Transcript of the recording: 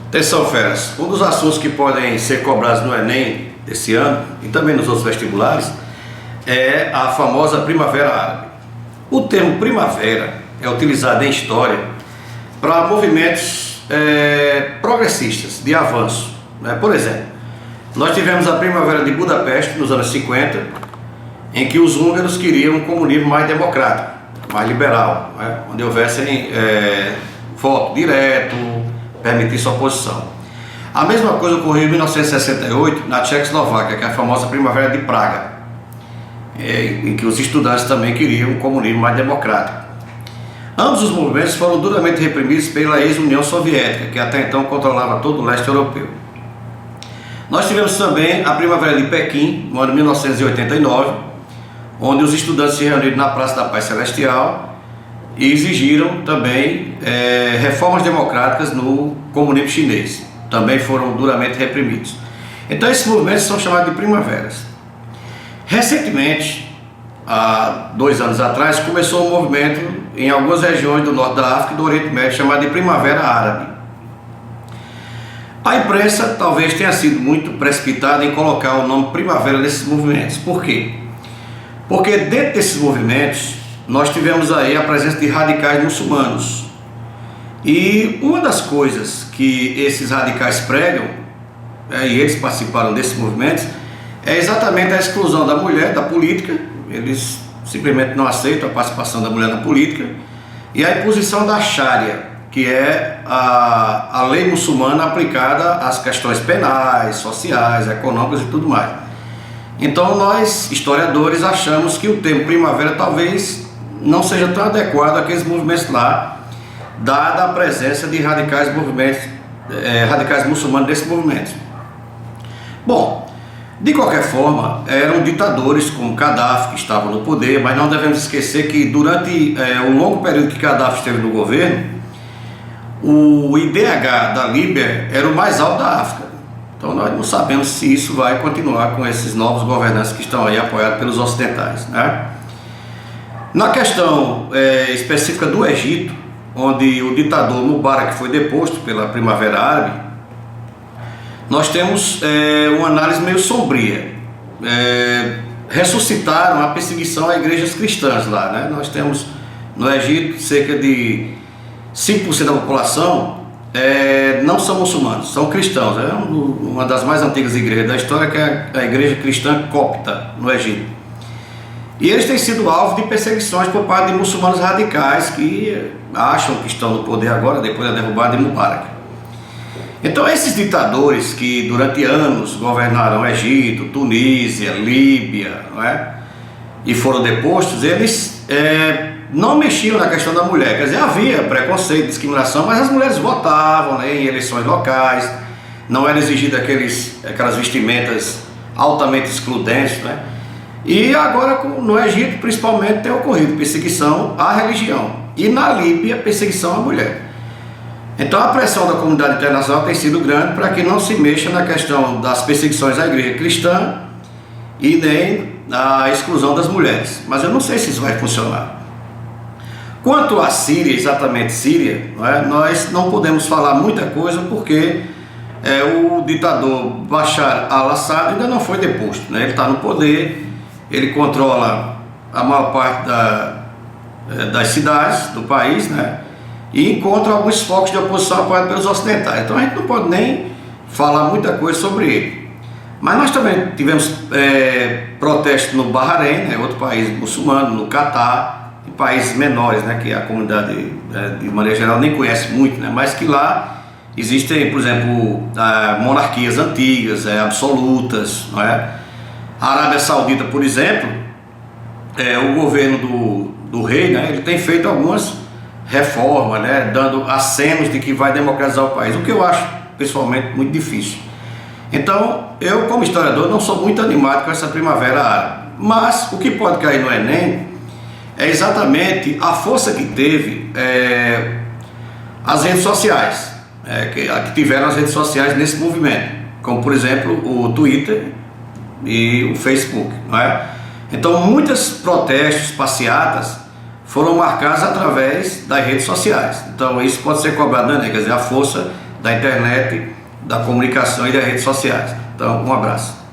Atenção, feras, um dos assuntos que podem ser cobrados no Enem desse ano e também nos outros vestibulares é a famosa Primavera Árabe. O termo primavera é utilizado em história para movimentos progressistas, de avanço, né? Por exemplo, nós tivemos a Primavera de Budapeste nos anos 50, em que os húngaros queriam um comunismo mais democrático, mais liberal, né? Onde houvesse voto direto, permitisse oposição. A mesma coisa ocorreu em 1968 na Tchecoslováquia, que é a famosa Primavera de Praga, em que os estudantes também queriam um comunismo mais democrático. Ambos os movimentos foram duramente reprimidos pela ex-União Soviética, que até então controlava todo o leste europeu. Nós tivemos também a Primavera de Pequim, no ano 1989, onde os estudantes se reuniram na Praça da Paz Celestial e exigiram também reformas democráticas no comunismo chinês. Também foram duramente reprimidos. Então esses movimentos são chamados de primaveras. Recentemente, há 2 anos atrás, começou um movimento em algumas regiões do norte da África e do Oriente Médio chamado de Primavera Árabe. A imprensa talvez tenha sido muito precipitada em colocar o nome primavera nesses movimentos. Por quê? Porque dentro desses movimentos nós tivemos aí a presença de radicais muçulmanos. E uma das coisas que esses radicais pregam, e eles participaram desses movimentos, é exatamente a exclusão da mulher da política. Eles simplesmente não aceitam a participação da mulher na política, e a imposição da Sharia, que é a lei muçulmana aplicada às questões penais, sociais, econômicas e tudo mais. Então nós, historiadores, achamos que o termo primavera talvez não seja tão adequado àqueles movimentos lá, dada a presença de radicais muçulmanos desses movimentos. Bom, de qualquer forma, eram ditadores como Gaddafi que estavam no poder, mas não devemos esquecer que durante o longo período que Gaddafi esteve no governo, o IDH da Líbia era o mais alto da África. Então nós não sabemos se isso vai continuar com esses novos governantes que estão aí apoiados pelos ocidentais, né? Na questão específica do Egito, onde o ditador Mubarak foi deposto pela Primavera Árabe, nós temos uma análise meio sombria. Ressuscitaram a perseguição a igrejas cristãs lá, né? Nós temos no Egito cerca de 5% da população não são muçulmanos, são cristãos. É uma das mais antigas igrejas da história, que é a igreja cristã copta no Egito. E eles têm sido alvo de perseguições por parte de muçulmanos radicais que acham que estão no poder agora, depois da derrubada de Mubarak. Então esses ditadores que durante anos governaram Egito, Tunísia, Líbia, não é? E foram depostos, eles não mexiam na questão da mulher. Quer dizer, havia preconceito, discriminação, mas as mulheres votavam, né, em eleições locais, não era exigido aquelas vestimentas altamente excludentes, né? E agora no Egito principalmente tem ocorrido perseguição à religião, e na Líbia perseguição à mulher. Então a pressão da comunidade internacional tem sido grande para que não se mexa na questão das perseguições à igreja cristã e nem na exclusão das mulheres. Mas eu não sei se isso vai funcionar. Quanto à Síria, exatamente Síria, nós não podemos falar muita coisa porque o ditador Bashar al-Assad ainda não foi deposto, né? Ele está no poder, ele controla a maior parte das cidades do país, né? E encontra alguns focos de oposição apoiados pelos ocidentais. Então a gente não pode nem falar muita coisa sobre ele. Mas nós também tivemos protestos no Bahrein, né, outro país muçulmano, no Catar, em países menores, né, que a comunidade de maneira geral nem conhece muito, né, mas que lá existem, por exemplo, monarquias antigas, absolutas, não é? A Arábia Saudita, por exemplo, o governo do rei, né, ele tem feito algumas reformas, né, dando acenos de que vai democratizar o país, o que eu acho pessoalmente muito difícil. Então, eu como historiador não sou muito animado com essa Primavera Árabe, mas o que pode cair no Enem é exatamente a força que teve as redes sociais, que tiveram as redes sociais nesse movimento, como por exemplo o Twitter e o Facebook, não é? Então muitos protestos, passeatas foram marcados através das redes sociais. Então isso pode ser cobrado, né? Quer dizer, a força da internet, da comunicação e das redes sociais. Então, um abraço.